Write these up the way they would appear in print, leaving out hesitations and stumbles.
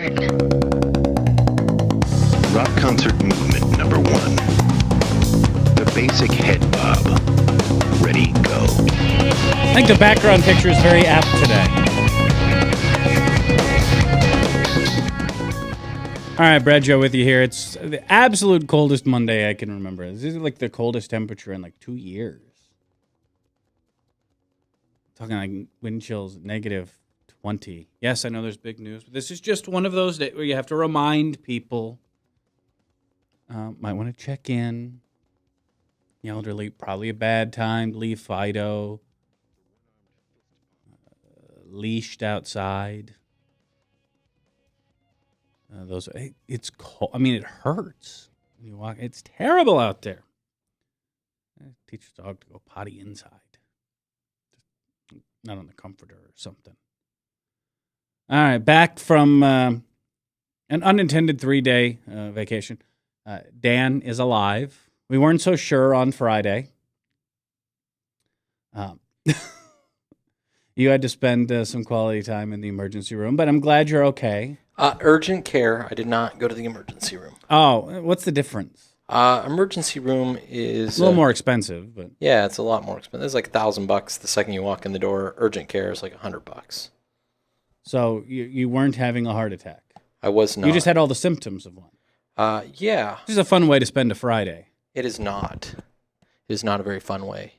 One. Rock concert movement number 1. The basic head bob. Ready, go. I think the background picture is very apt today. All right, Brad Joe with you here. It's the absolute coldest Monday I can remember. This is like the coldest temperature in like 2 years. Talking like wind chills, -20. Yes, I know there's big news, but this is just one of those days where you have to remind people. Might want to check in. The elderly, probably a bad time to leave Fido. Leashed outside. It's cold. I mean, it hurts when you walk. It's terrible out there. Teach the dog to go potty inside, not on the comforter or something. All right, back from an unintended 3-day vacation. Dan is alive. We weren't so sure on Friday. You had to spend some quality time in the emergency room, but I'm glad you're okay. Urgent care. I did not go to the emergency room. Oh, what's the difference? Emergency room is a little more expensive, but yeah, it's a lot more expensive. It's like $1,000 the second you walk in the door. Urgent care is like $100. So you weren't having a heart attack. I was not. You just had all the symptoms of one. Yeah. This is a fun way to spend a Friday. It is not. It is not a very fun way.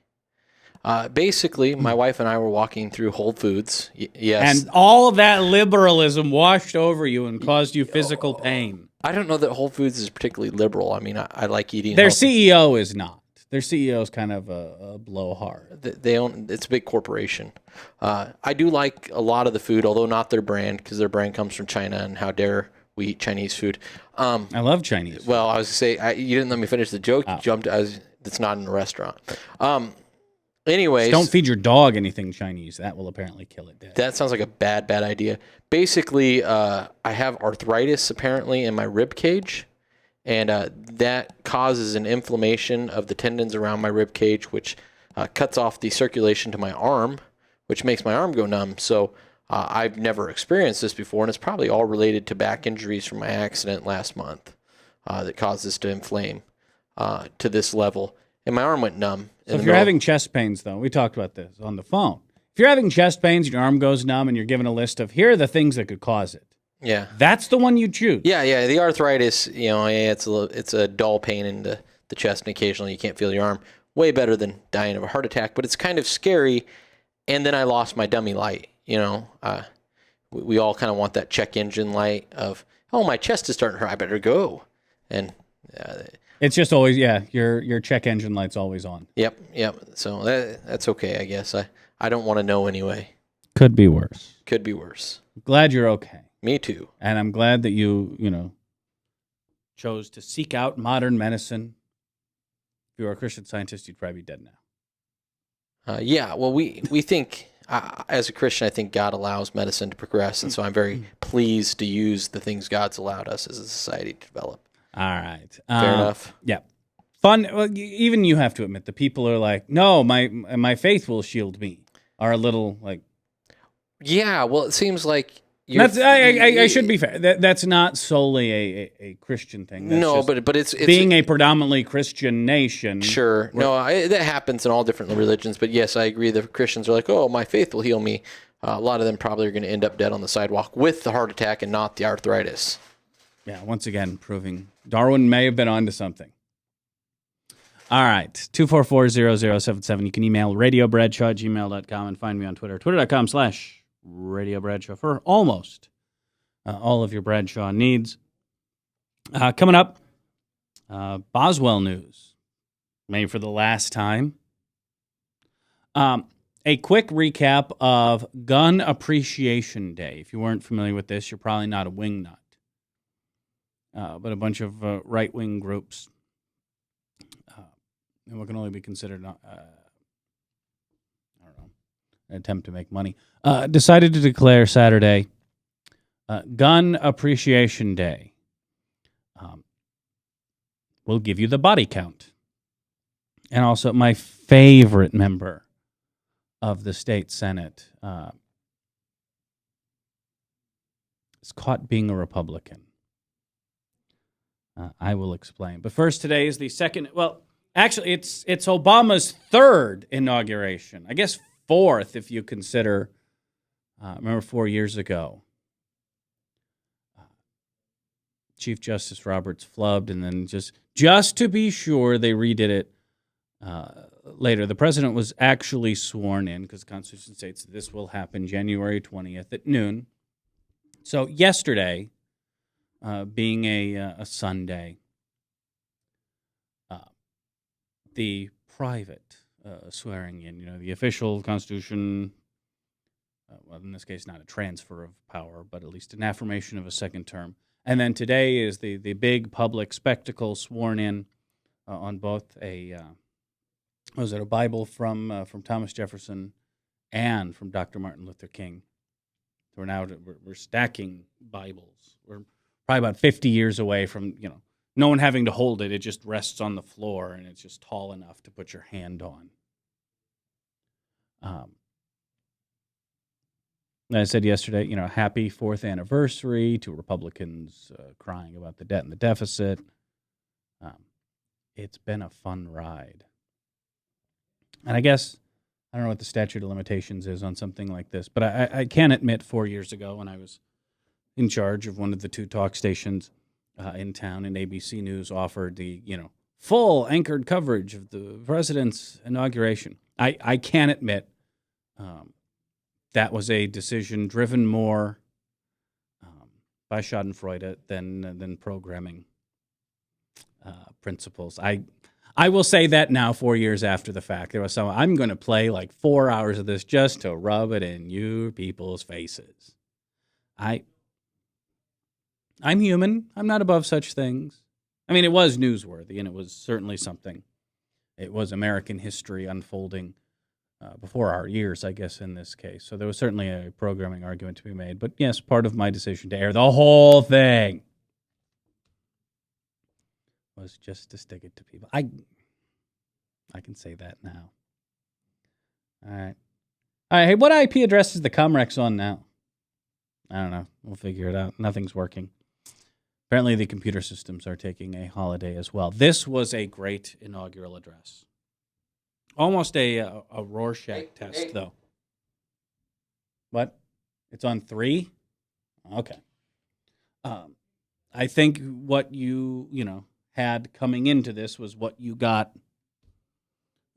Basically, my wife and I were walking through Whole Foods. Yes. And all of that liberalism washed over you and caused you physical pain. I don't know that Whole Foods is particularly liberal. I mean, I like eating. Their healthy. CEO is not. Their CEO is kind of a blowhard. They own. It's a big corporation. I do like a lot of the food, although not their brand, because their brand comes from China, and how dare we eat Chinese food. I love Chinese food. Well, I was going to say, you didn't let me finish the joke. You jumped. It's not in a restaurant. Anyways. Just don't feed your dog anything Chinese. That will apparently kill it dead. That sounds like a bad idea. Basically, I have arthritis apparently in my rib cage, and that causes an inflammation of the tendons around my rib cage, which cuts off the circulation to my arm, which makes my arm go numb. So I've never experienced this before, and it's probably all related to back injuries from my accident last month that caused this to inflame to this level. And my arm went numb. So if you're having chest pains, though, we talked about this on the phone. If you're having chest pains and your arm goes numb and you're given a list of, here are the things that could cause it. Yeah. That's the one you choose. Yeah. The arthritis, it's a dull pain in the chest, and occasionally you can't feel your arm. Way better than dying of a heart attack, but it's kind of scary. And then I lost my dummy light. We all kind of want that check engine light of, oh, my chest is starting to hurt, I better go. And it's just always, your check engine light's always on. Yep. So that's okay, I guess. I don't want to know anyway. Could be worse. Glad you're okay. Me too. And I'm glad that you chose to seek out modern medicine. If you were a Christian Scientist, you'd probably be dead now. Yeah, well, we think, as a Christian, I think God allows medicine to progress, and so I'm very pleased to use the things God's allowed us as a society to develop. All right. Fair enough. Yeah. Fun. Well, even you have to admit, the people are like, no, my faith will shield me, are a little like... Yeah, well, it seems like... I should be fair. That's not solely a Christian thing. That's but it's being a predominantly Christian nation. Sure. That happens in all different religions. But yes, I agree. The Christians are like, oh, my faith will heal me. A lot of them probably are going to end up dead on the sidewalk with the heart attack and not the arthritis. Yeah, once again, proving Darwin may have been onto something. All right, 244-0077. You can email radiobradshaw@gmail.com and find me on Twitter, twitter.com/radiobradshaw for almost all of your Bradshaw needs. Coming up, Boswell news, maybe for the last time. A quick recap of Gun Appreciation Day. If you weren't familiar with this, you're probably not a wingnut. But a bunch of right-wing groups, and what can only be considered, an attempt to make money, decided to declare Saturday Gun Appreciation Day. We'll give you the body count. And also my favorite member of the state Senate, is caught being a Republican. I will explain. But first, today is the second. Well, actually, it's Obama's third inauguration. I guess fourth if you consider. Remember 4 years ago, Chief Justice Roberts flubbed, and then just to be sure, they redid it later. The president was actually sworn in because the Constitution states this will happen January 20th at noon. So yesterday, being a Sunday, the private swearing in, the official Constitution, well, in this case, not a transfer of power, but at least an affirmation of a second term. And then today is the big public spectacle sworn in on both a Bible from Thomas Jefferson and from Dr. Martin Luther King. So we're stacking Bibles. We're probably about 50 years away from no one having to hold it. It just rests on the floor and it's just tall enough to put your hand on. I said yesterday, happy 4th anniversary to Republicans crying about the debt and the deficit. It's been a fun ride. And I guess, I don't know what the statute of limitations is on something like this, but I can admit 4 years ago when I was in charge of one of the two talk stations in town, and ABC News offered the, full anchored coverage of the president's inauguration. I can admit that was a decision driven more by Schadenfreude than programming principles. I will say that now, 4 years after the fact. There was some, I'm going to play like 4 hours of this just to rub it in you people's faces. I'm human. I'm not above such things. I mean, it was newsworthy, and it was certainly something. It was American history unfolding before our ears, I guess, in this case. So there was certainly a programming argument to be made. But yes, part of my decision to air the whole thing was just to stick it to people. I can say that now. All right. Hey, what IP address is the Comrex on now? I don't know. We'll figure it out. Nothing's working. Apparently the computer systems are taking a holiday as well. This was a great inaugural address. Almost a Rorschach test, though. What? It's on 3? Okay. I think what you had coming into this was what you got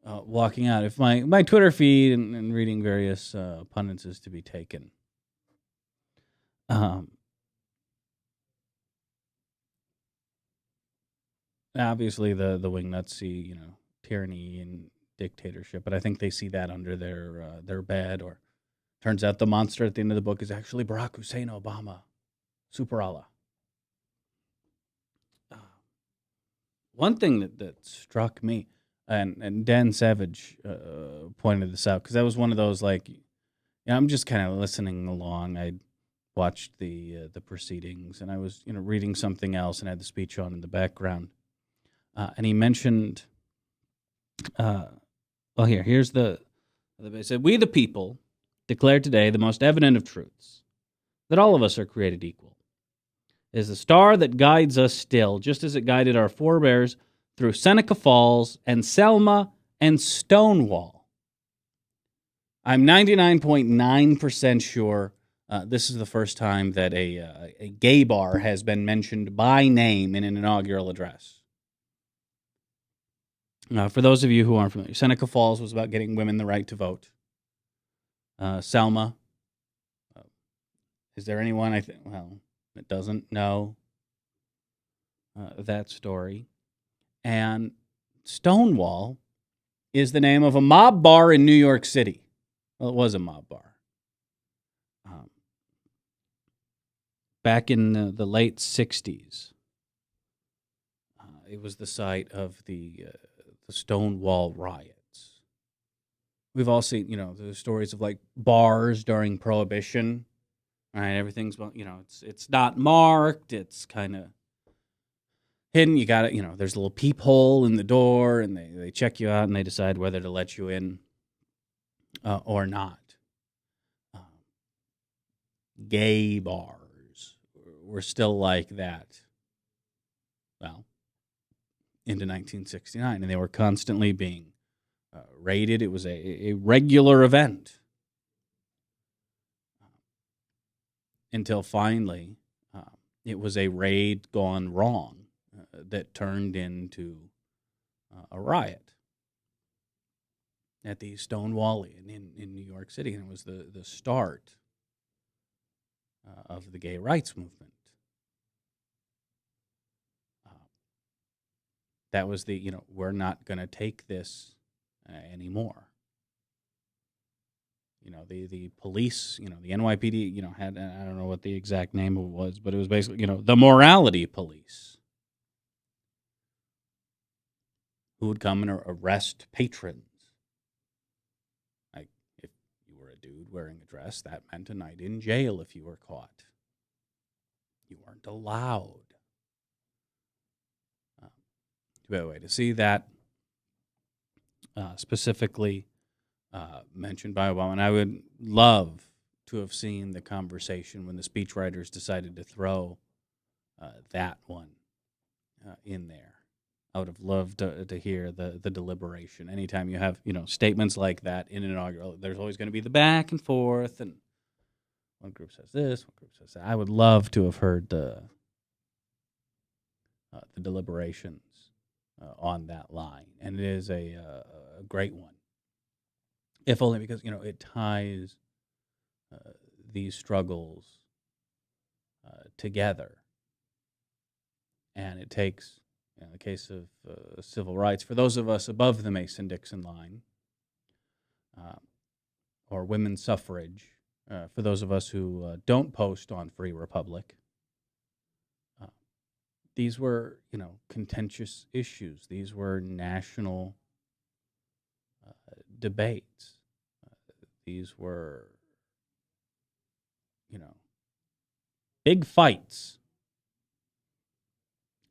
walking out. If my Twitter feed and reading various pundits is to be taken, obviously the wingnuts see tyranny and dictatorship, but I think they see that under their bed. Or turns out the monster at the end of the book is actually Barack Hussein Obama, Super Allah. One thing that struck me, and Dan Savage pointed this out, because that was one of those, I'm just kind of listening along. I watched the proceedings, and I was reading something else and had the speech on in the background. And he mentioned, here's the he said, "We the people declare today the most evident of truths, that all of us are created equal. It is the star that guides us still, just as it guided our forebears through Seneca Falls and Selma and Stonewall. I'm 99.9% sure this is the first time that a gay bar has been mentioned by name in an inaugural address. For those of you who aren't familiar, Seneca Falls was about getting women the right to vote. Selma, is there anyone that doesn't know that story? And Stonewall is the name of a mob bar in New York City. Well, it was a mob bar. Back in the late 60s, it was the site of the Stonewall riots. We've all seen, the stories of bars during Prohibition. Right, everything's it's not marked. It's kind of hidden. You got it. There's a little peephole in the door, and they check you out, and they decide whether to let you in or not. Gay bars were still like that, well, into 1969, and they were constantly being raided. It was a regular event until finally it was a raid gone wrong that turned into a riot at the Stonewall Inn in New York City, and it was the start of the gay rights movement. That was we're not going to take this anymore. The police, the NYPD, had, I don't know what the exact name of it was, but it was basically, the morality police who would come and arrest patrons. Like, if you were a dude wearing a dress, that meant a night in jail if you were caught. You weren't allowed. By the way, to see that specifically mentioned by Obama, and I would love to have seen the conversation when the speechwriters decided to throw that one in there. I would have loved to hear the deliberation. Anytime you have statements like that in an inaugural, there's always going to be the back and forth, and one group says this, one group says that. I would love to have heard the deliberations on that line, and it is a great one, if only because it ties these struggles together, and it takes, in the case of civil rights, for those of us above the Mason-Dixon line, or women's suffrage, for those of us who don't post on Free Republic. These were, contentious issues. These were national debates. These were, big fights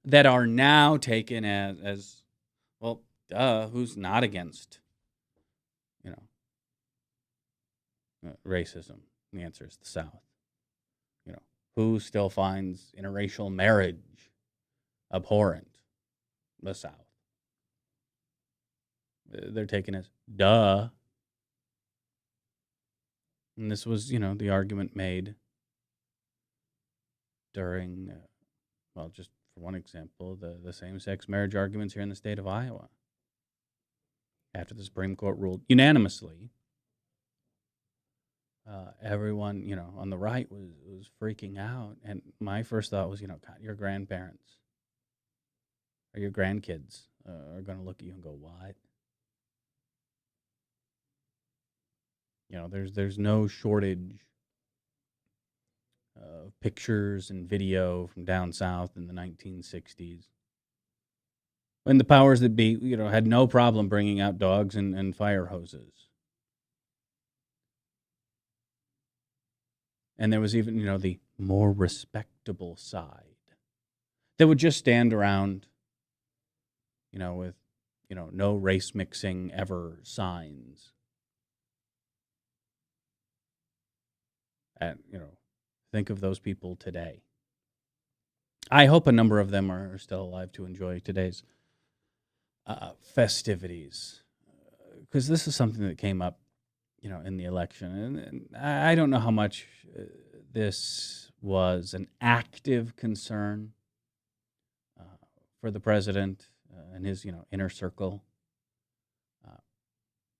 that are now taken as well, who's not against, racism? The answer is the South. Who still finds interracial marriage abhorrent? The South. They're taken as duh. And this was, the argument made during, just for one example, the same-sex marriage arguments here in the state of Iowa. After the Supreme Court ruled unanimously, everyone, on the right was freaking out. And my first thought was, God, your grandparents or your grandkids are going to look at you and go, what? There's no shortage of pictures and video from down south in the 1960s when the powers that be, had no problem bringing out dogs and fire hoses. And there was even, the more respectable side that would just stand around, with, no race mixing ever signs. And, think of those people today. I hope a number of them are still alive to enjoy today's festivities, because this is something that came up, in the election, and I don't know how much this was an active concern for the president and his, inner circle,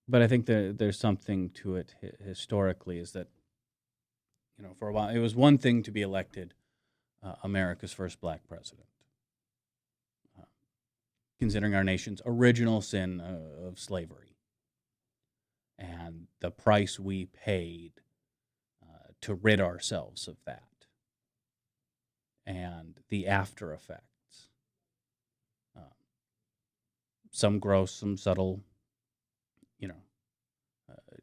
but I think there's something to it historically. Is that for a while it was one thing to be elected America's first black president, considering our nation's original sin of slavery and the price we paid to rid ourselves of that, and the after effects. Some gross, some subtle,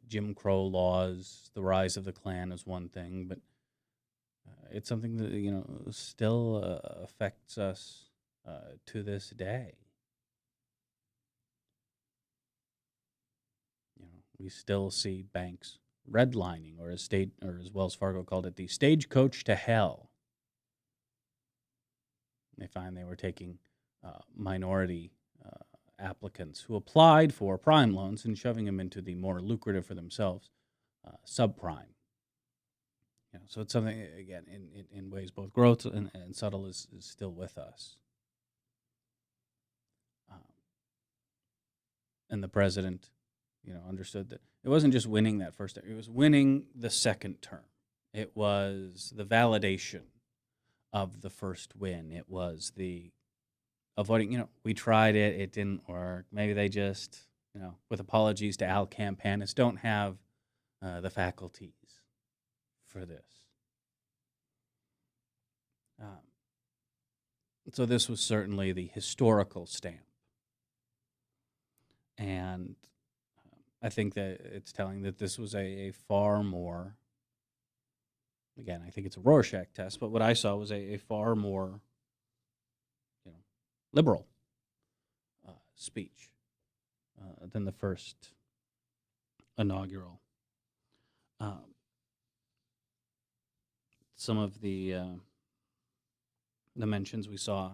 Jim Crow laws, the rise of the Klan is one thing, but it's something that, still affects us to this day. We still see banks redlining, or as Wells Fargo called it, the stagecoach to hell. They find they were taking minority applicants who applied for prime loans and shoving them into the more lucrative for themselves subprime. So it's something, again, in ways both gross and subtle is still with us. And the president, understood that it wasn't just winning that first term; it was winning the second term. It was the validation of the first win. It was the avoiding. We tried it; it didn't work. Maybe they just, with apologies to Al Campanis, don't have the faculties for this. So this was certainly the historical stamp. And I think that it's telling that this was a far more, again, I think it's a Rorschach test, but what I saw was a far more, liberal speech than the first inaugural. Some of the mentions we saw,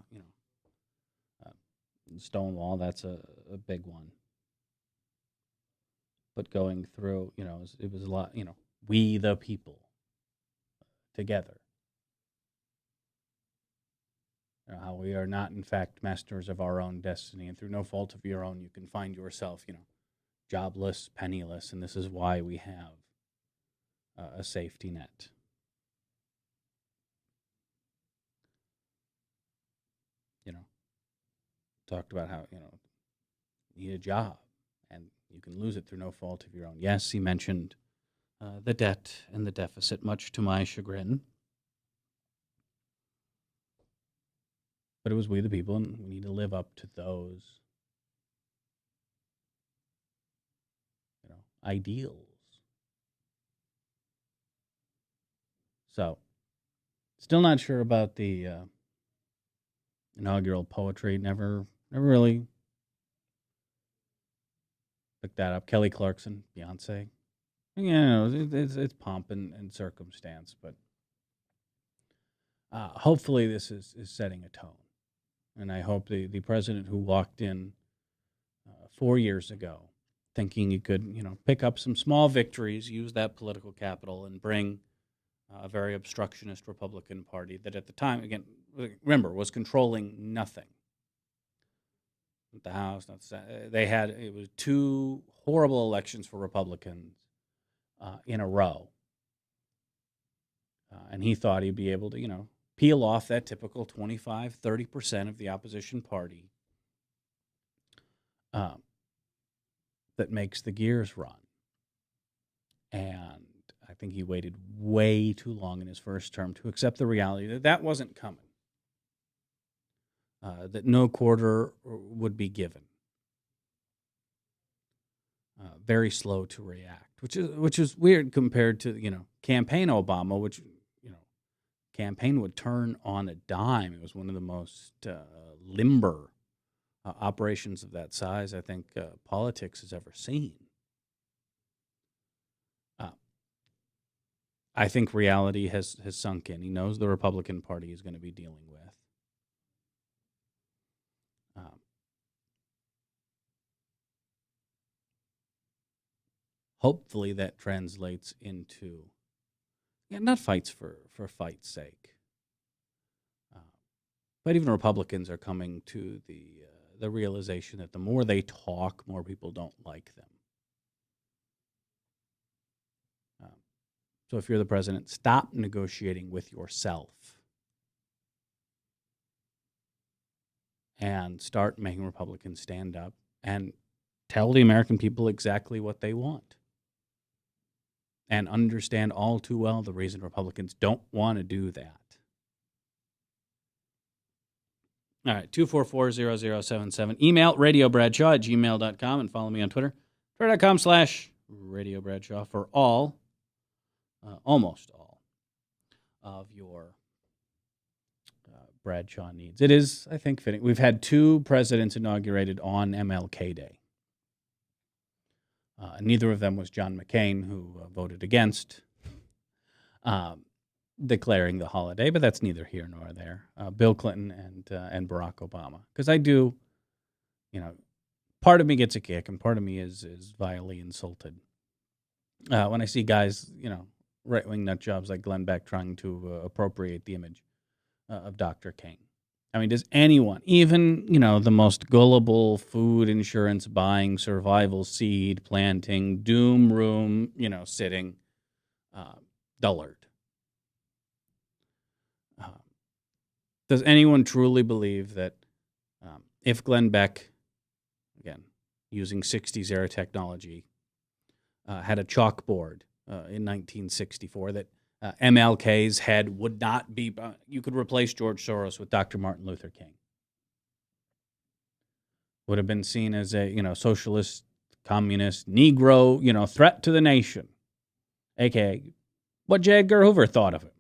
Stonewall, that's a big one. But going through, it was a lot, we the people together. How we are not, in fact, masters of our own destiny, and through no fault of your own, you can find yourself, jobless, penniless, and this is why we have a safety net. Talked about how, you need a job, and you can lose it through no fault of your own. Yes, he mentioned the debt and the deficit, much to my chagrin. But it was we the people, and we need to live up to those, ideals. So, still not sure about the inaugural poetry. Never really picked that up. Kelly Clarkson, Beyonce. It's pomp and circumstance, but hopefully this is setting a tone. And I hope the president who walked in 4 years ago thinking he could, pick up some small victories, use that political capital, and bring a very obstructionist Republican Party that at the time, again, remember, was controlling nothing. Not the House, not the Senate. It was 2 horrible elections for Republicans in a row. And he thought he'd be able to, peel off that typical 25, 30% of the opposition party that makes the gears run. And I think he waited way too long in his first term to accept the reality that that wasn't coming, that no quarter would be given. Very slow to react, which is weird compared to, campaign Obama, which, campaign would turn on a dime. It was one of the most limber operations of that size I think politics has ever seen. I think reality has sunk in. He knows the Republican Party is going to be dealing with. Hopefully that translates into, not fights for fight's sake, but even Republicans are coming to the realization that the more they talk, more people don't like them. So if you're the president, stop negotiating with yourself and start making Republicans stand up and tell the American people exactly what they want. And understand all too well the reason Republicans don't want to do that. All right, 244-0077. Email radiobradshaw@gmail.com and follow me on Twitter. Twitter.com/radiobradshaw for all, almost all, of your Bradshaw needs. It is, I think, fitting. We've had 2 presidents inaugurated on MLK Day. Neither of them was John McCain, who voted against. declaring the holiday, but that's neither here nor there. Bill Clinton and Barack Obama, because I do, part of me gets a kick, and part of me is vilely insulted when I see guys, right-wing nut jobs like Glenn Beck trying to appropriate the image of Dr. King. I mean, does anyone, even, the most gullible food insurance buying, survival seed planting, doom room, sitting dullard, does anyone truly believe that if Glenn Beck, again, using 60s era technology, had a chalkboard in 1964, that MLK's head would not be, you could replace George Soros with Dr. Martin Luther King? Would have been seen as a, socialist, communist, Negro, threat to the nation, a.k.a. what J. Edgar Hoover thought of it.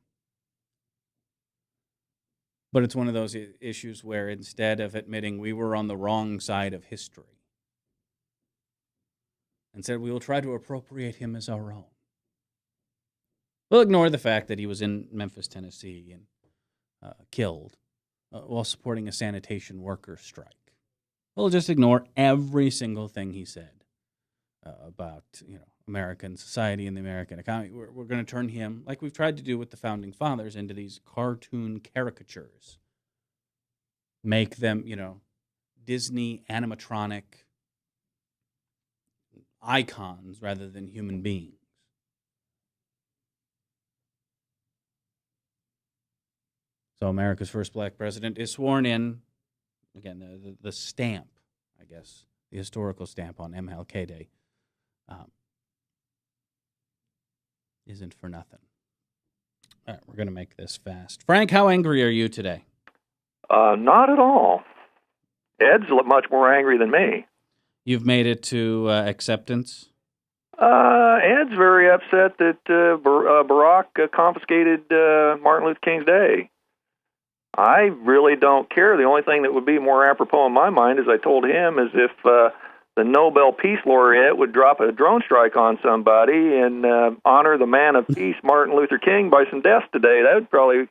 But it's one of those issues where instead of admitting we were on the wrong side of history, instead we will try to appropriate him as our own. We'll ignore the fact that he was in Memphis, Tennessee, and killed while supporting a sanitation worker strike. We'll just ignore every single thing he said about, American society and the American economy. We're going to turn him, like we've tried to do with the Founding Fathers, into these cartoon caricatures. Make them, Disney animatronic icons rather than human beings. So America's first black president is sworn in. Again, the stamp, I guess, the historical stamp on MLK Day isn't for nothing. All right, we're going to make this fast. Frank, how angry are you today? Not at all. Ed's much more angry than me. You've made it to acceptance? Ed's very upset that Barack confiscated Martin Luther King's Day. I really don't care. The only thing that would be more apropos in my mind, as I told him, is if the Nobel Peace Laureate would drop a drone strike on somebody and honor the man of peace, Martin Luther King, by some deaths today. That would probably,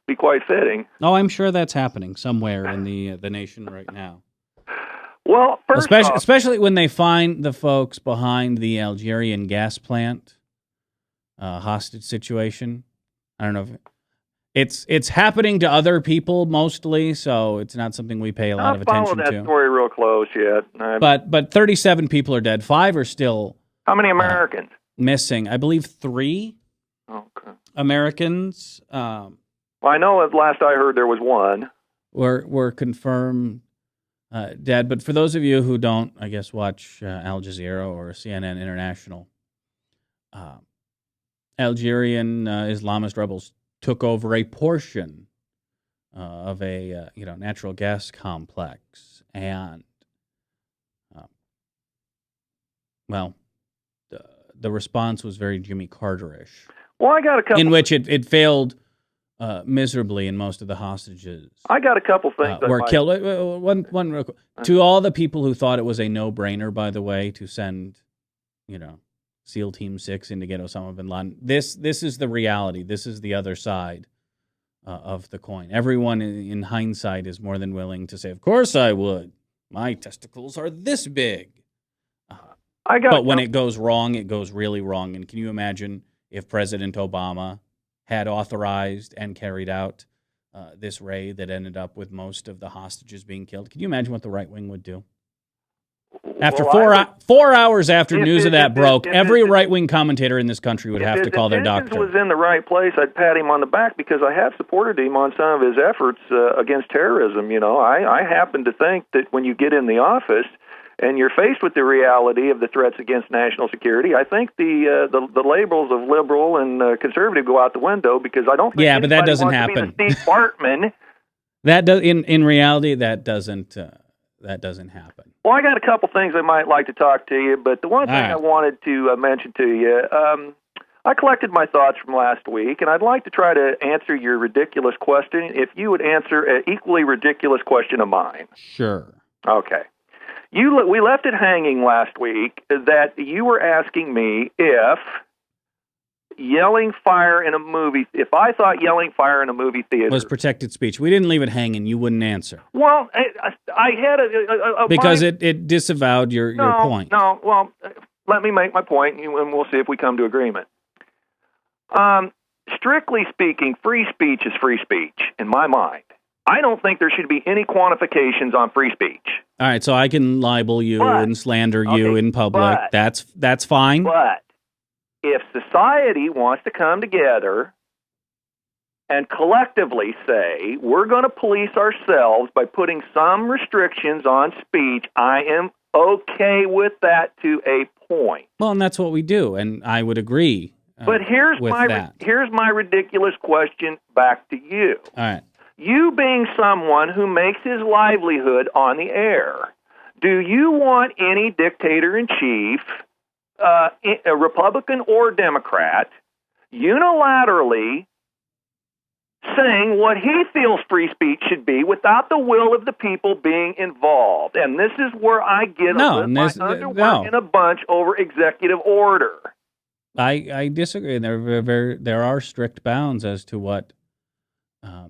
be quite fitting. Oh, I'm sure that's happening somewhere in the nation right now. Well, especially when they find the folks behind the Algerian gas plant hostage situation. I don't know if it's happening to other people mostly, so it's not something we pay a lot of attention to. I followed that story real close yet. But 37 people are dead. 5 are still. How many Americans? Missing. I believe 3 Americans. Well, I know at last I heard there was 1. Were confirmed dead. But for those of you who don't, I guess, watch Al Jazeera or CNN International, Algerian Islamist rebels took over a portion of a natural gas complex, and the response was very Jimmy Carter-ish. Well, I got a couple. In which it failed miserably, and most of the hostages I got a couple things were killed. One real quick. To all the people who thought it was a no-brainer, by the way, to send, SEAL Team 6 in to get Osama bin Laden. This is the reality. This is the other side of the coin. Everyone in hindsight is more than willing to say, of course I would. My testicles are this big. But when it goes wrong, it goes really wrong. And can you imagine if President Obama had authorized and carried out this raid that ended up with most of the hostages being killed? Can you imagine what the right wing would do? After 4 hours after news of that broke, every right-wing commentator in this country would have to call their doctor. If his intentions was in the right place, I'd pat him on the back because I have supported him on some of his efforts against terrorism. I happen to think that when you get in the office and you're faced with the reality of the threats against national security, I think the labels of liberal and conservative go out the window because I don't think but that doesn't wants happen. To be the Steve Bartman. That does in reality that doesn't happen. Well, I got a couple things I might like to talk to you, but the one thing I wanted to mention to you, I collected my thoughts from last week, and I'd like to try to answer your ridiculous question if you would answer an equally ridiculous question of mine. Sure. Okay. We left it hanging last week that you were asking me if yelling fire in a movie, if I thought yelling fire in a movie theater was protected speech. We didn't leave it hanging. You wouldn't answer. Well, I had a because it disavowed your point. No, well, let me make my point, and we'll see if we come to agreement. Strictly speaking, free speech is free speech in my mind. I don't think there should be any quantifications on free speech. All right, so I can libel you and slander you in public. That's fine. But if society wants to come together and collectively say, we're going to police ourselves by putting some restrictions on speech, I am okay with that to a point. Well, and that's what we do, and I would agree. But here's my ridiculous question back to you. All right. You being someone who makes his livelihood on the air, do you want any dictator-in-chief, a Republican or Democrat, unilaterally saying what he feels free speech should be without the will of the people being involved? And this is where I get my underwear in a bunch over executive order. I disagree. There are strict bounds as to what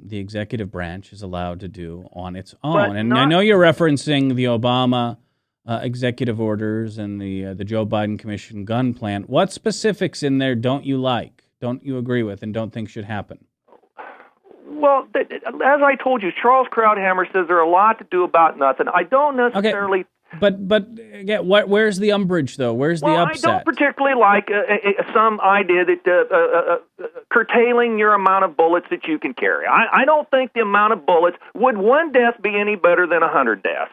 the executive branch is allowed to do on its own. And I know you're referencing the Obama executive orders and the Joe Biden Commission gun plan. What specifics in there don't you like, don't you agree with, and don't think should happen? Well, as I told you, Charles Krauthammer says there are a lot to do about nothing. I don't necessarily... Okay. But again, where's the umbrage, though? Where's the upset? I don't particularly like some idea that curtailing your amount of bullets that you can carry. I don't think the amount of bullets, would one death be any better than 100 deaths?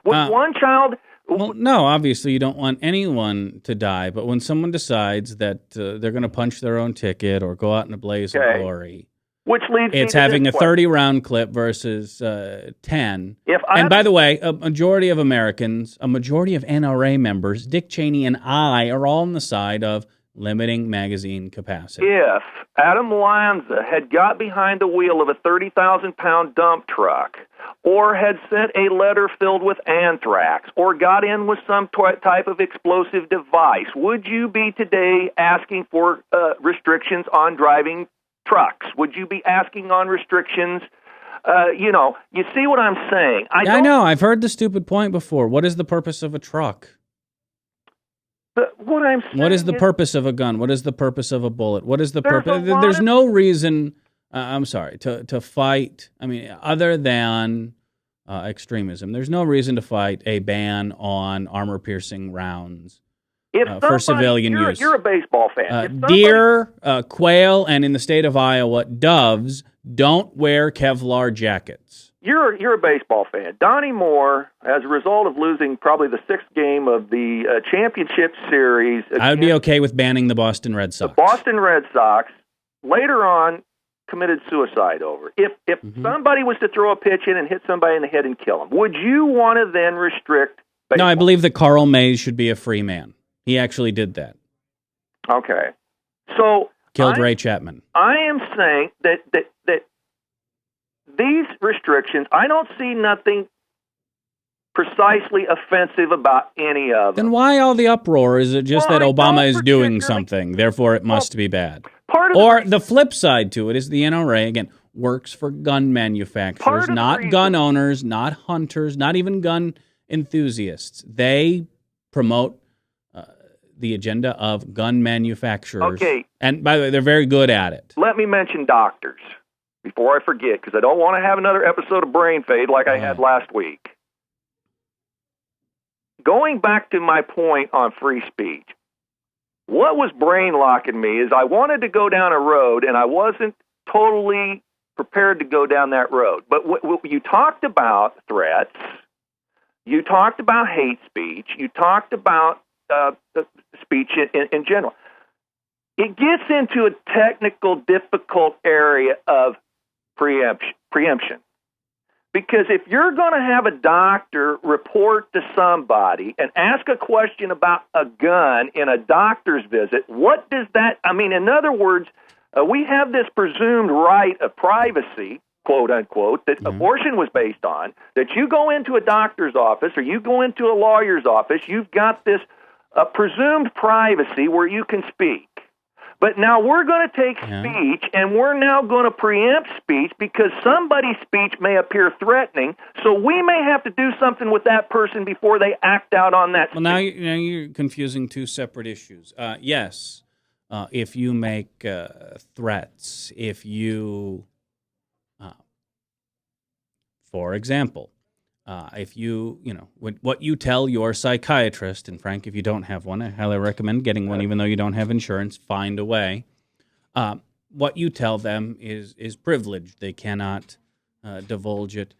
Would one child... Well, no, obviously you don't want anyone to die, but when someone decides that they're going to punch their own ticket or go out in a blaze of glory... Which leads it's having a 30-round clip versus 10. And by the way, a majority of Americans, a majority of NRA members, Dick Cheney and I are all on the side of limiting magazine capacity. If Adam Lanza had got behind the wheel of a 30,000-pound dump truck or had sent a letter filled with anthrax or got in with some type of explosive device, would you be today asking for restrictions on driving trucks? Would you be asking on restrictions? You see what I'm saying? I know. I've heard the stupid point before. What is the purpose of a truck? But what I'm saying what is the purpose of a gun? What is the purpose of a bullet? What is the purpose? There's no reason, to fight, other than extremism. There's no reason to fight a ban on armor-piercing rounds. For civilian use. You're a baseball fan. Deer, quail, and in the state of Iowa, doves don't wear Kevlar jackets. You're a baseball fan. Donnie Moore, as a result of losing probably the 6th game of the championship series, I would be okay with banning the Boston Red Sox. The Boston Red Sox later on committed suicide over. If somebody was to throw a pitch in and hit somebody in the head and kill him, would you want to then restrict baseball? No, I believe that Carl Mays should be a free man. He actually did that. Okay. So killed Ray Chapman. I am saying that these restrictions, I don't see nothing precisely offensive about any of them. Then why all the uproar? Is it just that Obama is doing something, therefore it must be bad? Or the flip side to it is the NRA, again, works for gun manufacturers, not gun owners, not hunters, not even gun enthusiasts. They promote the agenda of gun manufacturers. Okay. And by the way, they're very good at it. Let me mention doctors before I forget, because I don't want to have another episode of brain fade like I had last week. Going back to my point on free speech, what was brain locking me is I wanted to go down a road, and I wasn't totally prepared to go down that road. But you talked about threats, you talked about hate speech, you talked about speech in general. It gets into a technical, difficult area of preemption. Because if you're going to have a doctor report to somebody and ask a question about a gun in a doctor's visit, what does that, in other words, we have this presumed right of privacy, quote unquote, that abortion was based on, that you go into a doctor's office or you go into a lawyer's office, you've got this presumed privacy where you can speak. But now we're going to take speech, and we're now going to preempt speech because somebody's speech may appear threatening, so we may have to do something with that person before they act out on that speech. Well, now you're confusing two separate issues. Yes, if you make threats, if you, for example, if you what you tell your psychiatrist, and Frank, if you don't have one, I highly recommend getting one, even though you don't have insurance, find a way. What you tell them is privileged. They cannot divulge it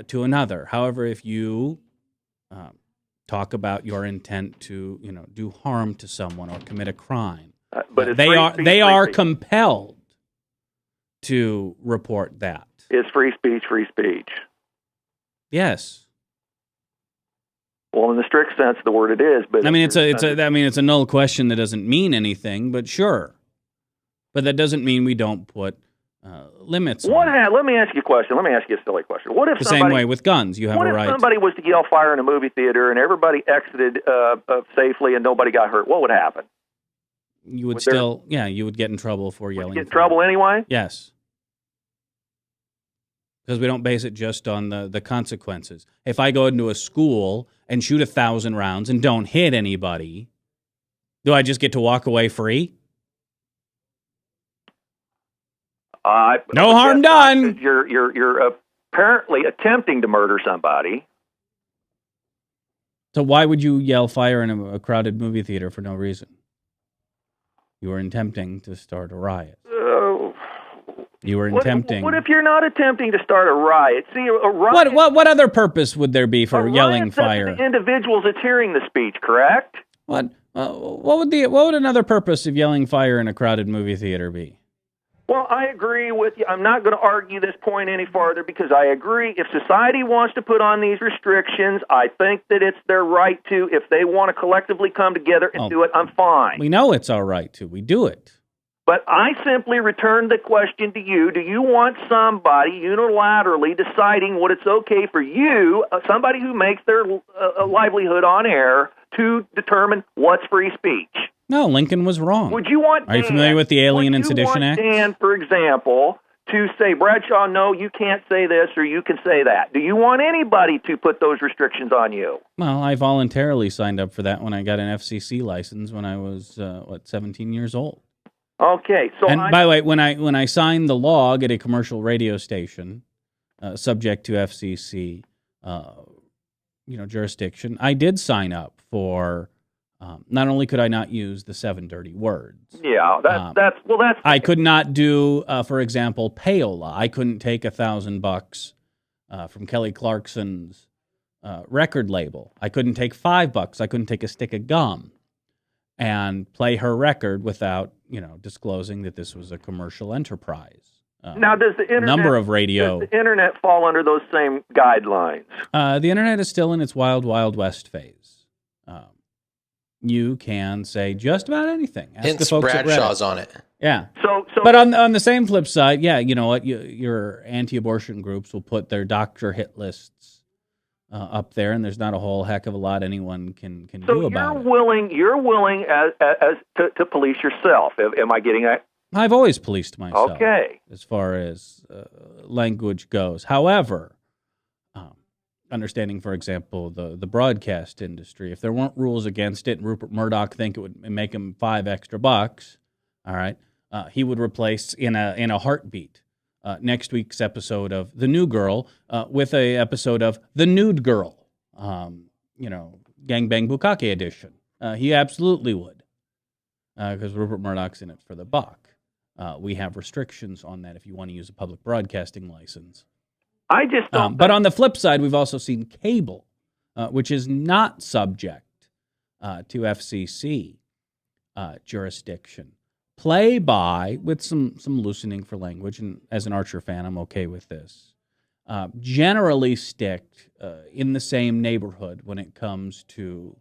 to another. However, if you talk about your intent to do harm to someone or commit a crime, but they are compelled to report that. Is free speech free speech? Yes. Well, in the strict sense of the word, it is. But it's a null question that doesn't mean anything. But sure, but that doesn't mean we don't put limits. Let me ask you a question. Let me ask you a silly question. What if same way with guns? You have a right. What if somebody was to yell fire in a movie theater and everybody exited safely and nobody got hurt? What would happen? You would you would get in trouble for yelling. Would you get in trouble anyway? Yes. Because we don't base it just on the consequences. If I go into a school and shoot 1,000 rounds and don't hit anybody, do I just get to walk away free? No harm done. You're apparently attempting to murder somebody. So why would you yell fire in a crowded movie theater for no reason? You were attempting to start a riot. You were attempting. What if you're not attempting to start a riot? See, a riot. What other purpose would there be for yelling fire? The individuals that's hearing the speech, correct? What would another purpose of yelling fire in a crowded movie theater be? Well, I agree with you. I'm not going to argue this point any farther because I agree. If society wants to put on these restrictions, I think that it's their right to. If they want to collectively come together and do it, I'm fine. We know it's our right to. We do it. But I simply return the question to you. Do you want somebody unilaterally deciding what it's okay for you, somebody who makes their livelihood on air, to determine what's free speech? No, Lincoln was wrong. Would you want Are you familiar with the Alien and Sedition Act? Dan, for example, to say, Bradshaw, no, you can't say this or you can say that. Do you want anybody to put those restrictions on you? Well, I voluntarily signed up for that when I got an FCC license when I was, 17 years old. Okay, so by the way, when I signed the log at a commercial radio station, subject to FCC, jurisdiction, I did sign up for. Not only could I not use the 7 dirty words. Yeah, that's. I could not do, for example, payola. I couldn't take $1,000 from Kelly Clarkson's record label. I couldn't take $5. I couldn't take a stick of gum and play her record without, disclosing that this was a commercial enterprise. Now, does the internet fall under those same guidelines? The internet is still in its wild, wild west phase. You can say just about anything. Ask Hence, the folks Bradshaw's on it. Yeah. So, but on the same flip side, yeah, you know what? Your anti-abortion groups will put their doctor hit lists up there, and there's not a whole heck of a lot anyone can do about it. You're willing to police yourself. Am I getting that? I've always policed myself. Okay. As far as language goes. However, understanding, for example, the broadcast industry, if there weren't rules against it and Rupert Murdoch think it would make him $5 extra, all right, he would replace in a heartbeat next week's episode of The New Girl with a episode of The Nude Girl, Gangbang Bukkake edition. He absolutely would, because Rupert Murdoch's in it for the buck. We have restrictions on that if you want to use a public broadcasting license. I just don't. But on the flip side, we've also seen cable, which is not subject to FCC jurisdiction, play by, with some loosening for language, and as an Archer fan, I'm okay with this, generally stick in the same neighborhood when it comes to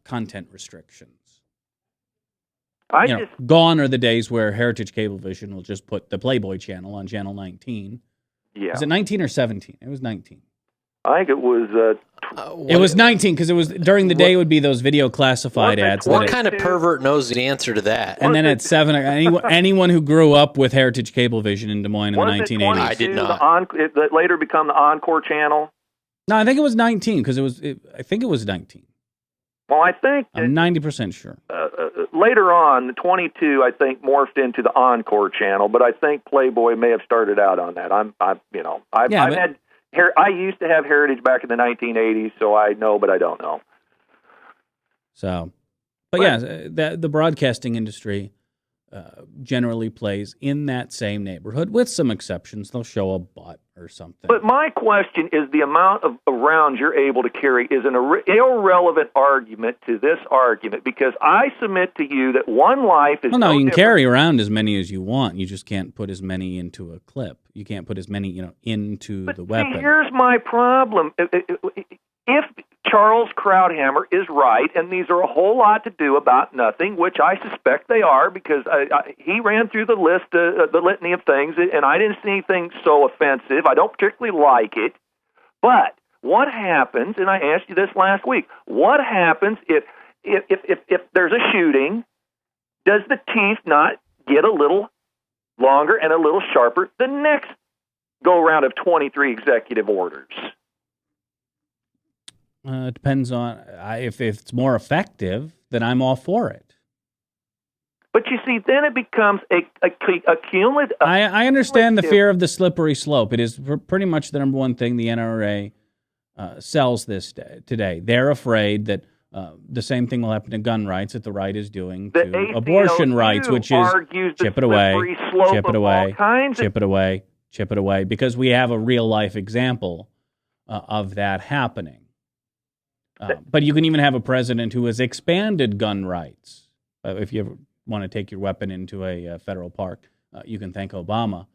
content restrictions. Gone are the days where Heritage Cablevision will just put the Playboy channel on channel 19. Yeah. Is it 19 or 17? It was 19. I think it was. It was 19 because it was during the day. It would be those video classified ads. What kind of pervert knows the answer to that? And then at 7, anyone who grew up with Heritage Cablevision in Des Moines in the 1980s. I did not. It later become the Encore channel. No, I think it was 19 because I think it was 19. Well, I think I'm 90% sure. Later on, the 22 I think morphed into the Encore channel, but I think Playboy may have started out on that. I used to have Heritage back in the 1980s, so I know, but I don't know. So, but yeah, the broadcasting industry generally plays in that same neighborhood, with some exceptions. They'll show a butt or something. But my question is, the amount of rounds you're able to carry is an irrelevant argument to this argument, because I submit to you that one life is. Well, no, you can carry around as many as you want. You just can't put as many into a clip. You can't put as many, into the weapon. See, here's my problem. If Charles Krauthammer is right, and these are a whole lot to do about nothing, which I suspect they are, because he ran through the list, the litany of things, and I didn't see anything so offensive. I don't particularly like it. But what happens, and I asked you this last week, what happens if there's a shooting? Does the teeth not get a little longer and a little sharper the next go-around of 23 executive orders? It depends on if it's more effective, then I'm all for it. But you see, then it becomes a cumulative. I understand the fear of the slippery slope. It is pretty much the number one thing the NRA sells today. They're afraid that the same thing will happen to gun rights that the right is doing to abortion rights, which is chip it away, chip it away, chip it away, chip it away, because we have a real-life example of that happening. But you can even have a president who has expanded gun rights. If you ever want to take your weapon into a federal park, you can thank Obama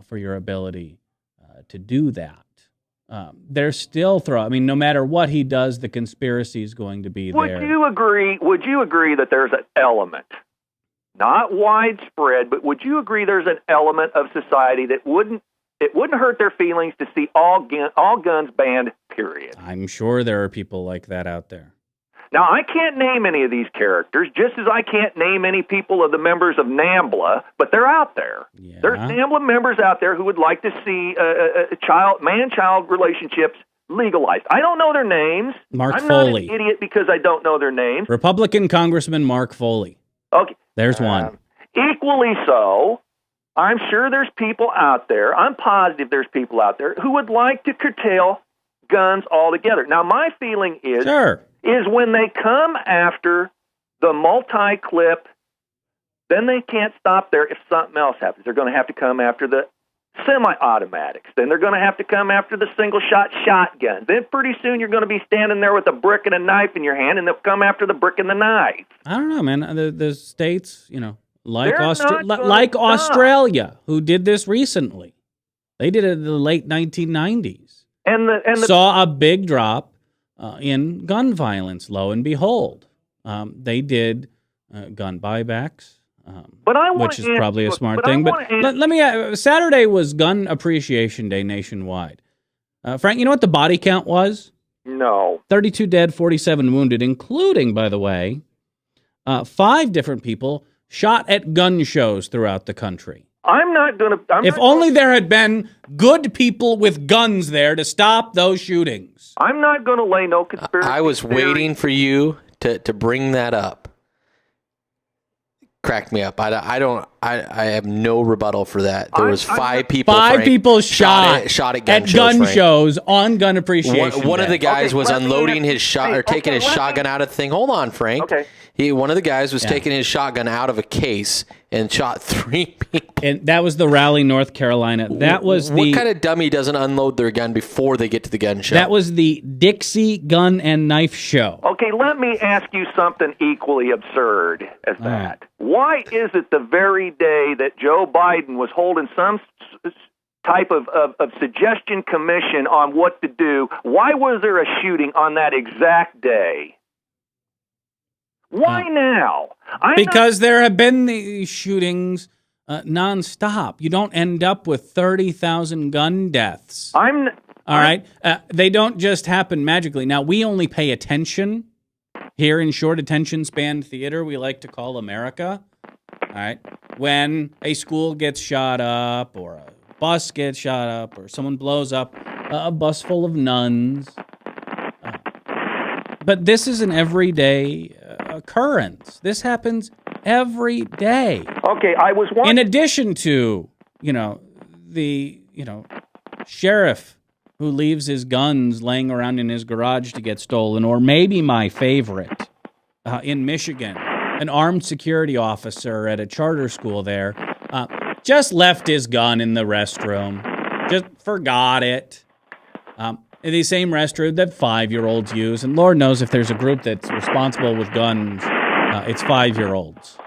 for your ability to do that. They're still no matter what he does, the conspiracy is going to be there. Would you agree that there's an element, not widespread, but would you agree there's an element of society that wouldn't hurt their feelings to see all guns banned, period? I'm sure there are people like that out there. Now, I can't name any of these characters, just as I can't name any people of the members of NAMBLA, but they're out there. Yeah. There's NAMBLA members out there who would like to see man-child relationships legalized. I don't know their names. Mark I'm Foley. not an idiot because I don't know their names. Republican Congressman Mark Foley. Okay. There's one. Equally so, I'm sure there's people out there, I'm positive there's people out there who would like to curtail guns altogether. Now, my feeling is when they come after the multi-clip, then they can't stop there if something else happens. They're going to have to come after the semi-automatics. Then they're going to have to come after the single-shot shotgun. Then pretty soon you're going to be standing there with a brick and a knife in your hand, and they'll come after the brick and the knife. I don't know, man. The states, like Australia, who did this recently. They did it in the late 1990s. And saw a big drop in gun violence, lo and behold. They did gun buybacks, which is probably a smart thing. But let me Saturday was Gun Appreciation Day nationwide. Frank, you know what the body count was? No. 32 dead, 47 wounded, including, by the way, 5 different people shot at gun shows throughout the country. If only there had been good people with guns there to stop those shootings. I'm not going to lay no conspiracy. I was waiting for you to bring that up. Cracked me up. I have no rebuttal for that. There was 5 people. 5 people shot at gun shows, shows on Gun Appreciation One Day. of the guys was unloading his taking his shotgun out of the thing. Hold on, Frank. Okay. One of the guys was taking his shotgun out of a case and shot 3 people. And that was the Raleigh, North Carolina. What kind of dummy doesn't unload their gun before they get to the gun show? That was the Dixie Gun and Knife Show. Okay, let me ask you something equally absurd as that. Why is it the very day that Joe Biden was holding some type of suggestion commission on what to do, why was there a shooting on that exact day? Why now? Because there have been these shootings nonstop. You don't end up with 30,000 gun deaths. All right? They don't just happen magically. Now, we only pay attention here in short attention span theater, we like to call America. All right? When a school gets shot up or a bus gets shot up or someone blows up a bus full of nuns. But this is an everyday occurrence. This happens every day. Okay, I was wondering. In addition to, the, sheriff who leaves his guns laying around in his garage to get stolen, or maybe my favorite, in Michigan, an armed security officer at a charter school there just left his gun in the restroom, just forgot it. In the same restroom that 5-year-olds use, and Lord knows if there's a group that's responsible with guns, it's 5-year-olds.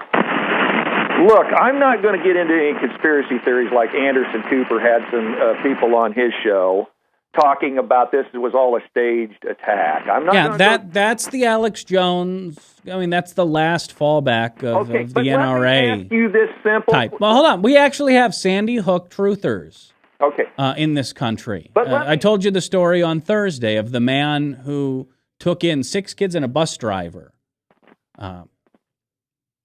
Look, I'm not going to get into any conspiracy theories like Anderson Cooper had some people on his show talking about this was all a staged attack. I'm not. Yeah, that's the Alex Jones. I mean, that's the last fallback of the NRA. Let me ask you this simple type. Well, hold on. We actually have Sandy Hook truthers. Okay. In this country. But I told you the story on Thursday of the man who took in 6 kids and a bus driver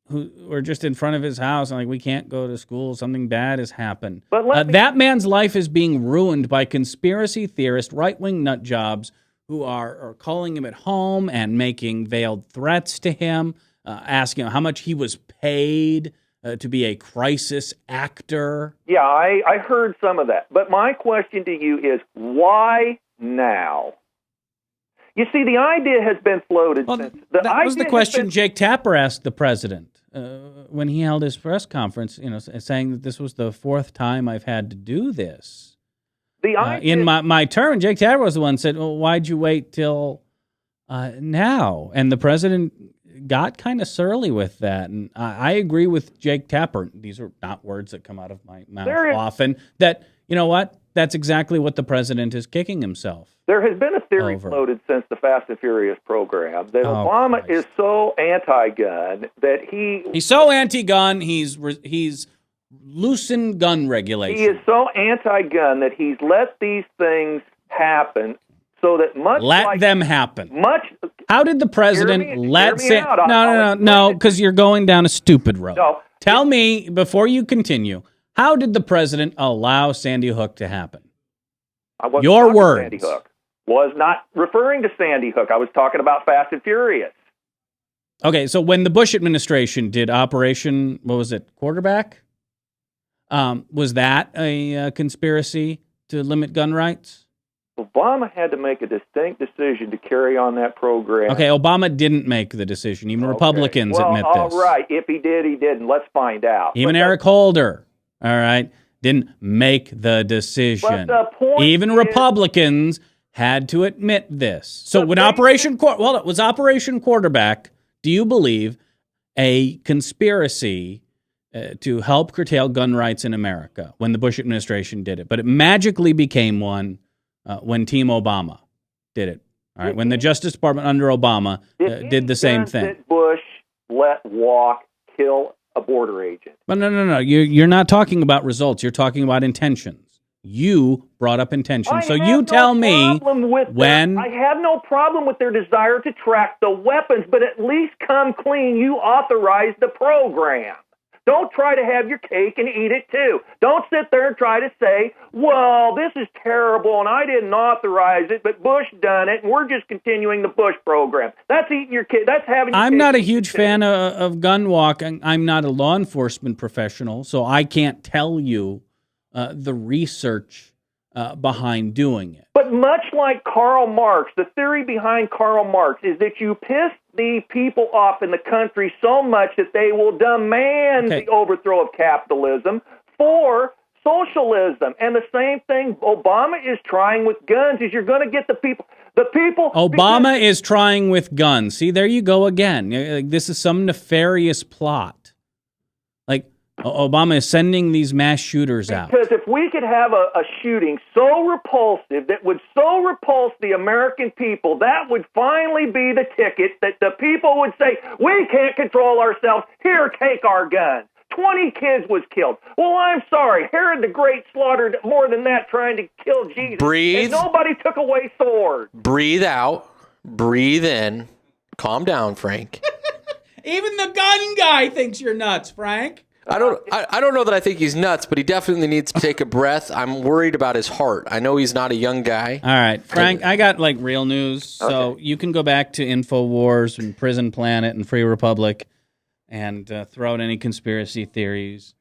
who were just in front of his house and we can't go to school. Something bad has happened. But that man's life is being ruined by conspiracy theorist, right-wing nut jobs who are calling him at home and making veiled threats to him, asking him how much he was paid to be a crisis actor. Yeah, I heard some of that. But my question to you is, why now? You see, the idea has been floated since... That was the question Jake Tapper asked the president when he held his press conference, saying that this was the 4th time I've had to do this. In my term, Jake Tapper was the one who said, well, why'd you wait till now? And the president got kind of surly with that. And I agree with Jake Tapper. These are not words that come out of my mouth often. That, you know what? That's exactly what the president is kicking himself. There has been a theory floated since the Fast and Furious program that Obama is so anti-gun that he's so anti-gun, he's loosened gun regulation. He is so anti-gun that he's let these things happen so that them happen. How did the president No, because you're going down a stupid road. No. Tell me, before you continue, how did the president allow Sandy Hook to happen? Your words. Sandy Hook. Was not referring to Sandy Hook. I was talking about Fast and Furious. Okay, so when the Bush administration did Operation, Quarterback? Was that a conspiracy to limit gun rights? Obama had to make a distinct decision to carry on that program. Okay, Obama didn't make the decision. Even Republicans admit this. All right, if he did, he didn't. Let's find out. Even Eric Holder, all right, didn't make the decision. But the point Even Republicans had to admit this. So when Operation Quarterback, do you believe a conspiracy to help curtail gun rights in America when the Bush administration did it? But it magically became one when Team Obama did it. All right, when the Justice Department under Obama did the same thing. Did Bush let walk kill a border agent? But no. You're not talking about results. You're talking about intentions. You brought up intention. So you tell me when... I have no problem with their desire to track the weapons, but at least come clean. You authorized the program. Don't try to have your cake and eat it too. Don't sit there and try to say, well, this is terrible and I didn't authorize it, but Bush done it and we're just continuing the Bush program. That's eating your cake. That's having your I'm not a huge fan of gun walking. I'm not a law enforcement professional, so I can't tell you the research behind doing it. But much like Karl Marx, the theory behind Karl Marx is that you piss the people off in the country so much that they will demand the overthrow of capitalism for socialism. And the same thing Obama is trying with guns is you're going to get the people... Obama is trying with guns. See, there you go again. This is some nefarious plot. Obama is sending these mass shooters out. Because if we could have a shooting so repulsive that would so repulse the American people, that would finally be the ticket that the people would say, we can't control ourselves. Here, take our guns. 20 kids was killed. Well, I'm sorry. Herod the Great slaughtered more than that trying to kill Jesus. Breathe. And nobody took away swords. Breathe out. Breathe in. Calm down, Frank. Even the gun guy thinks you're nuts, Frank. I don't know that I think he's nuts, but he definitely needs to take a breath. I'm worried about his heart. I know he's not a young guy. All right, Frank, I got like real news. So Okay. you can go back to InfoWars and Prison Planet and Free Republic and throw out any conspiracy theories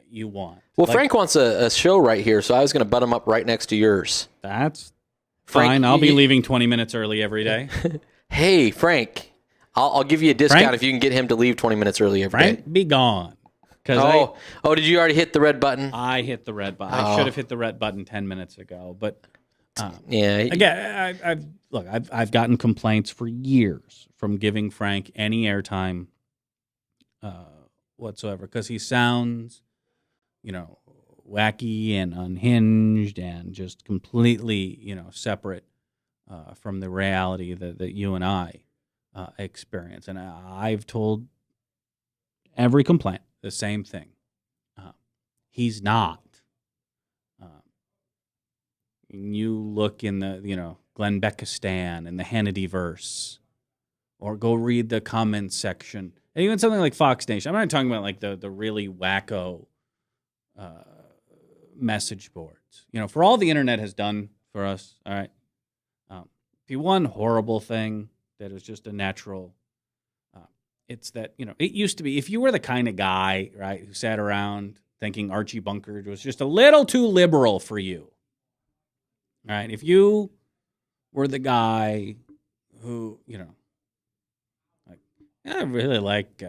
you want. Well, Like, Frank wants a show right here, so I was going to butt him up right next to yours. That's Frank, fine. I'll be you- leaving 20 minutes early every day. Hey, Frank, I'll give you a discount Frank? if you can get him to leave 20 minutes early every day. Frank, be gone. Because Did you already hit the red button? I hit the red button. I should have hit the red button 10 minutes ago. But Yeah. again, I've gotten complaints for years from giving Frank any airtime whatsoever because he sounds, wacky and unhinged and just completely, separate from the reality that you and I experience. And I've told every complaint the same thing. He's not. You look in the, Glenn Beckistan and the Hannity verse, or go read the comments section, and even something like Fox Nation. I'm not talking about like the really wacko message boards. For all the internet has done for us, all right. The one horrible thing that is just a natural, it's that, it used to be, if you were the kind of guy, right, who sat around thinking Archie Bunker was just a little too liberal for you, right? If you were the guy who, I really like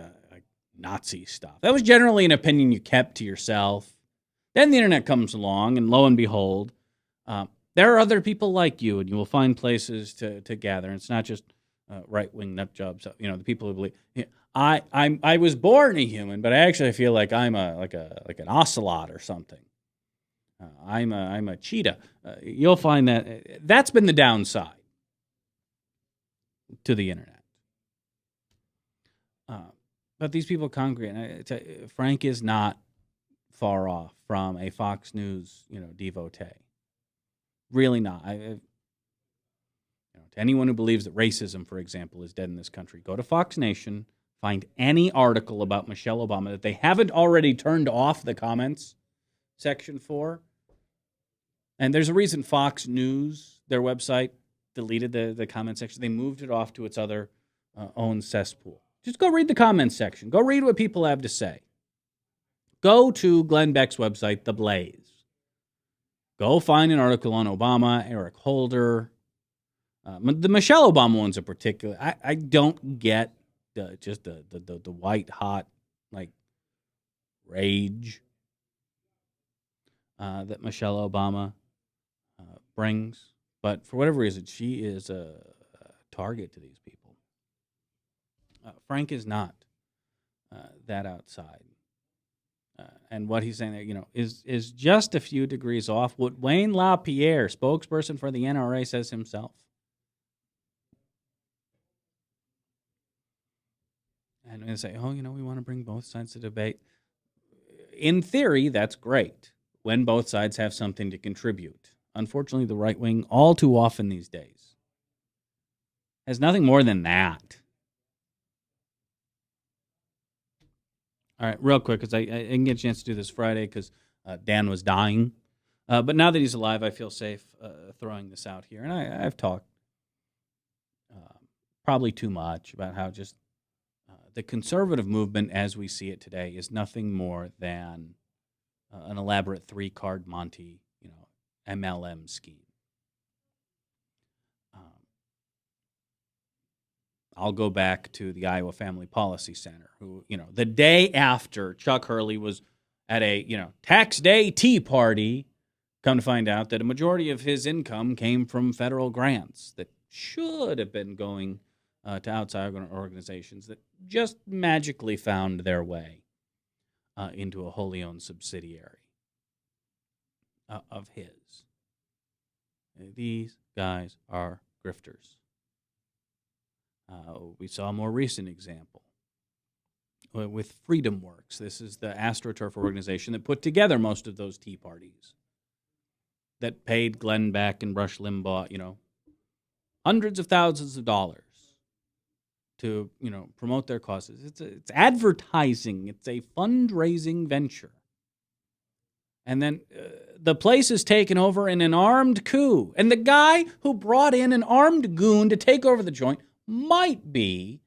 Nazi stuff. That was generally an opinion you kept to yourself. Then the internet comes along, and lo and behold, there are other people like you, and you will find places to gather. And it's not just right-wing nut jobs. The people who believe. I was born a human, but I actually feel like I'm like an ocelot or something. I'm a cheetah. You'll find that's been the downside to the internet. But these people congregate. And I tell you, Frank is not far off from a Fox News, devotee. Really not. To anyone who believes that racism, for example, is dead in this country, go to Fox Nation, find any article about Michelle Obama that they haven't already turned off the comments section for. And there's a reason Fox News, their website, deleted the comment section. They moved it off to its other own cesspool. Just go read the comments section. Go read what people have to say. Go to Glenn Beck's website, The Blaze. Go find an article on Obama, Eric Holder. The Michelle Obama one's a particular. I don't get the white hot like rage that Michelle Obama brings, but for whatever reason, she is a target to these people. Frank is not that outside. And what he's saying there, is just a few degrees off what Wayne LaPierre, spokesperson for the NRA, says himself. And they say, we want to bring both sides to debate. In theory, that's great when both sides have something to contribute. Unfortunately, the right wing, all too often these days, has nothing more than that. All right, real quick, because I didn't get a chance to do this Friday because Dan was dying. But now that he's alive, I feel safe throwing this out here. And I've talked probably too much about how just the conservative movement as we see it today is nothing more than an elaborate three-card Monte, MLM scheme. I'll go back to the Iowa Family Policy Center, who, the day after Chuck Hurley was at a, tax day tea party, come to find out that a majority of his income came from federal grants that should have been going to outside organizations that just magically found their way into a wholly owned subsidiary of his. These guys are grifters. We saw a more recent example with Freedom Works. This is the AstroTurf organization that put together most of those Tea Parties, that paid Glenn Beck and Rush Limbaugh, hundreds of thousands of dollars to, promote their causes. It's advertising. It's a fundraising venture. And then the place is taken over in an armed coup. And the guy who brought in an armed goon to take over the joint might be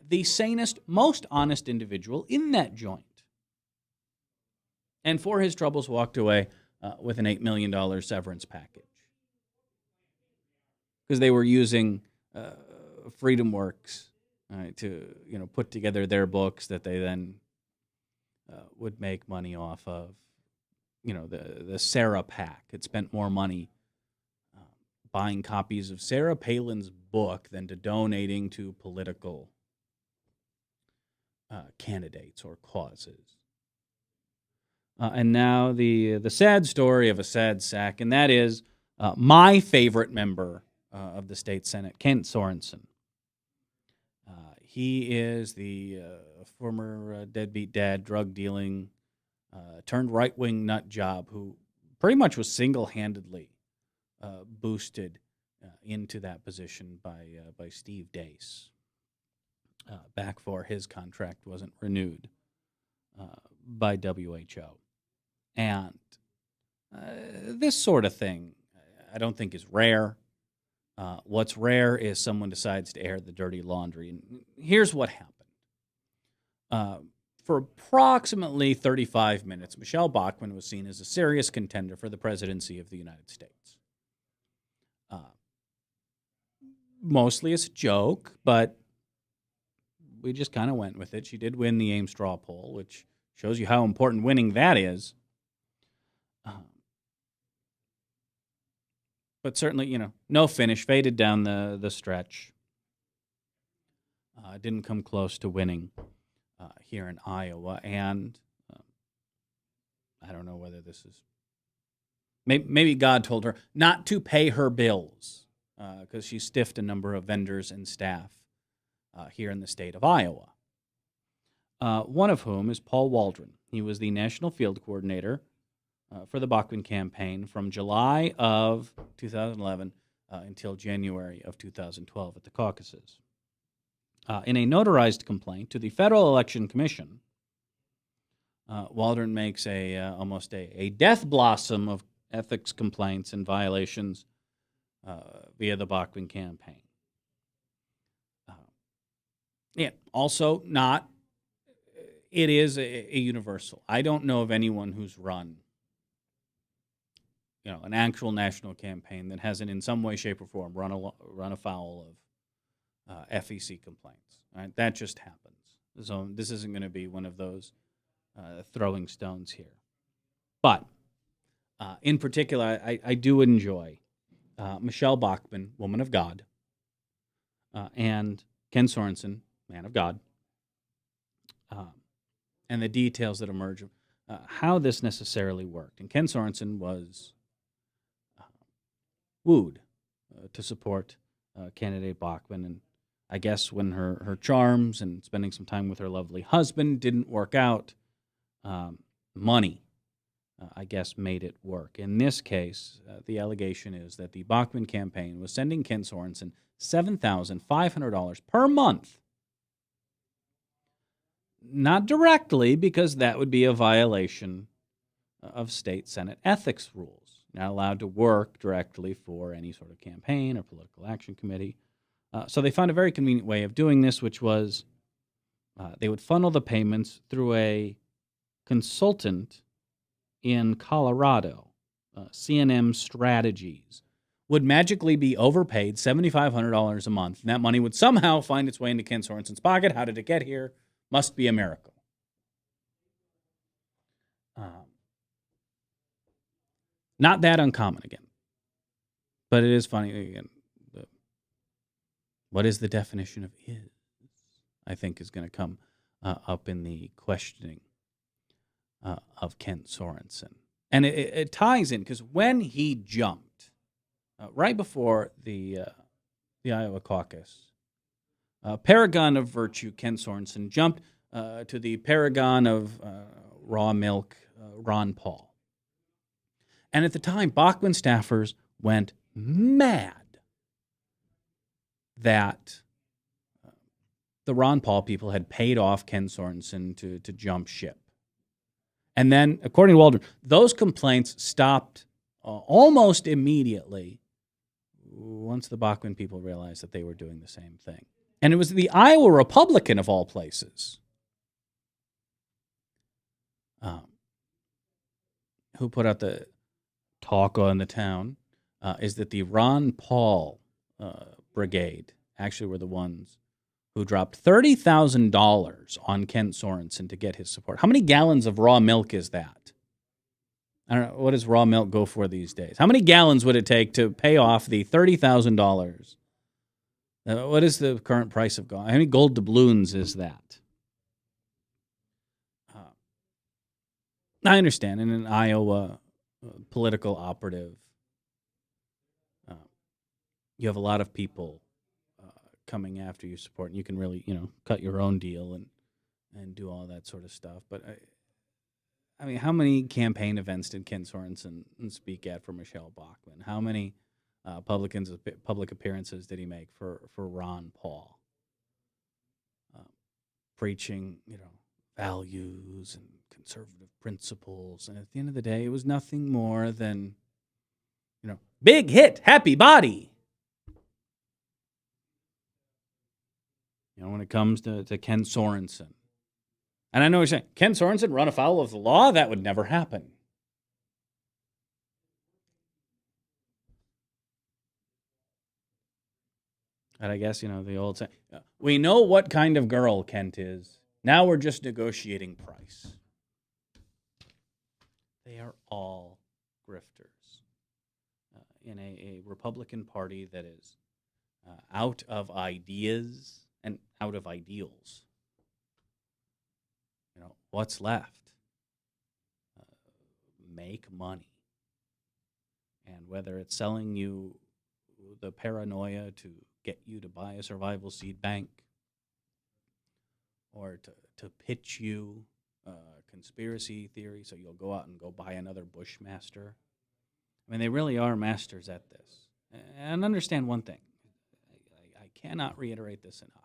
the sanest, most honest individual in that joint. And for his troubles, walked away with an $8 million severance package. Because they were using Freedom Works to, put together their books that they then would make money off of. The Sarah PAC had spent more money buying copies of Sarah Palin's book than to donating to political candidates or causes. And now the sad story of a sad sack, and that is my favorite member of the state Senate, Kent Sorensen. He is the former deadbeat dad, drug-dealing, turned right-wing nut job who pretty much was single-handedly boosted into that position by Steve Deace back before his contract wasn't renewed by WHO. And this sort of thing I don't think is rare. What's rare is someone decides to air the dirty laundry. And here's what happened. For approximately 35 minutes, Michelle Bachmann was seen as a serious contender for the presidency of the United States. Mostly as a joke, but we just kind of went with it. She did win the Ames straw poll, which shows you how important winning that is. But certainly, no finish, faded down the stretch. Didn't come close to winning here in Iowa, and I don't know whether this is... Maybe God told her not to pay her bills because she stiffed a number of vendors and staff here in the state of Iowa. One of whom is Paul Waldron. He was the national field coordinator for the Bachmann campaign from July of 2011 until January of 2012 at the caucuses. In a notarized complaint to the Federal Election Commission, Waldron makes almost a death blossom of ethics complaints and violations via the Bachmann campaign. Also not, it is a universal. I don't know of anyone who's run an actual national campaign that hasn't in some way, shape, or form run afoul of FEC complaints. All right? That just happens. So this isn't going to be one of those throwing stones here. But in particular, I do enjoy Michelle Bachmann, woman of God, and Ken Sorensen, man of God, and the details that emerge of how this necessarily worked. And Ken Sorensen was wooed to support candidate Bachmann, and I guess when her charms and spending some time with her lovely husband didn't work out, money, I guess, made it work. In this case, the allegation is that the Bachmann campaign was sending Ken Sorensen $7,500 per month. Not directly, because that would be a violation of state Senate ethics rules. Not allowed to work directly for any sort of campaign or political action committee. So they found a very convenient way of doing this, which was they would funnel the payments through a consultant in Colorado, CNM Strategies, would magically be overpaid $7,500 a month, and that money would somehow find its way into Ken Sorensen's pocket. How did it get here? Must be a miracle. Not that uncommon again, but it is funny again. What is the definition of is? I think is going to come up in the questioning of Ken Sorensen. And it ties in because when he jumped, right before the Iowa caucus, paragon of virtue, Ken Sorensen jumped to the paragon of raw milk, Ron Paul. And at the time, Bachman staffers went mad that the Ron Paul people had paid off Ken Sorensen to jump ship. And then, according to Waldron, those complaints stopped almost immediately once the Bachman people realized that they were doing the same thing. And it was the Iowa Republican, of all places, who put out the talk on the town, is that the Ron Paul brigade actually were the ones who dropped $30,000 on Ken Sorensen to get his support. How many gallons of raw milk is that? I don't know. What does raw milk go for these days? How many gallons would it take to pay off the $30,000? What is the current price of gold? How many gold doubloons is that? I understand. In an Iowa political operative, you have a lot of people coming after you support, and you can really, cut your own deal and do all that sort of stuff. But I mean, how many campaign events did Ken Sorensen speak at for Michelle Bachmann? How many public appearances did he make for Ron Paul? Preaching, values and conservative principles, and at the end of the day, it was nothing more than, big hit, happy body. When it comes to Ken Sorensen. And I know you're saying, Ken Sorensen run afoul of the law? That would never happen. And I guess, the old saying, we know what kind of girl Kent is. Now we're just negotiating price. They are all grifters in a Republican Party that is out of ideas and out of ideals. What's left? Make money. And whether it's selling you the paranoia to get you to buy a survival seed bank, or to pitch you conspiracy theory so you'll go out and go buy another Bushmaster. I mean, they really are masters at this. And understand one thing. I cannot reiterate this enough.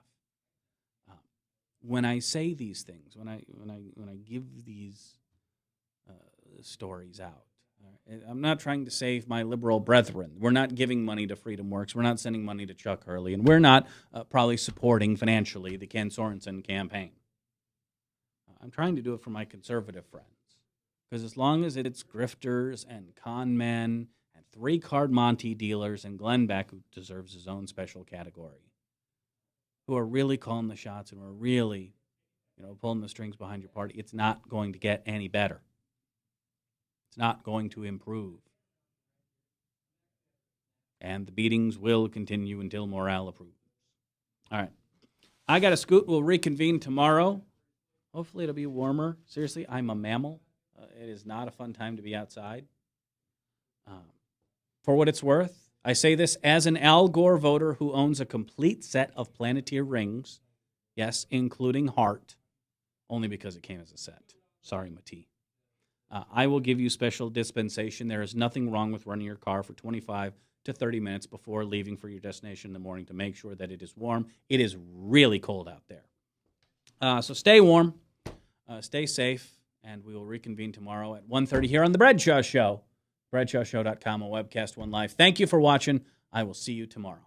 When I say these things, when I give these stories out, I'm not trying to save my liberal brethren. We're not giving money to Freedom Works. We're not sending money to Chuck Hurley, and we're not probably supporting financially the Ken Sorensen campaign. I'm trying to do it for my conservative friends, because as long as it's grifters and con men and three-card Monte dealers and Glenn Beck, who deserves his own special category, who are really calling the shots and are really, pulling the strings behind your party, it's not going to get any better. It's not going to improve. And the beatings will continue until morale improves. All right. I got to scoot. We'll reconvene tomorrow. Hopefully it'll be warmer. Seriously, I'm a mammal. It is not a fun time to be outside. For what it's worth, I say this as an Al Gore voter who owns a complete set of Planeteer rings, yes, including heart, only because it came as a set. Sorry, Mati. I will give you special dispensation. There is nothing wrong with running your car for 25 to 30 minutes before leaving for your destination in the morning to make sure that it is warm. It is really cold out there. So stay warm, stay safe, and we will reconvene tomorrow at 1:30 here on The Bradshaw Show. BradshawShow.com on Webcast One Live. Thank you for watching. I will see you tomorrow.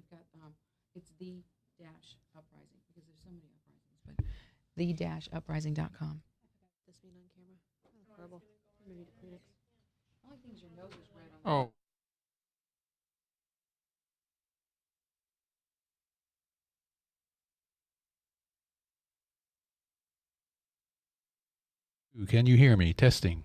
We've got it's the dash uprising because there's so many uprisings, but the dash uprising.com. This being on camera. Oh, horrible. Maybe the Kleenex. Only things your nose is red on. Oh. Can you hear me? Testing.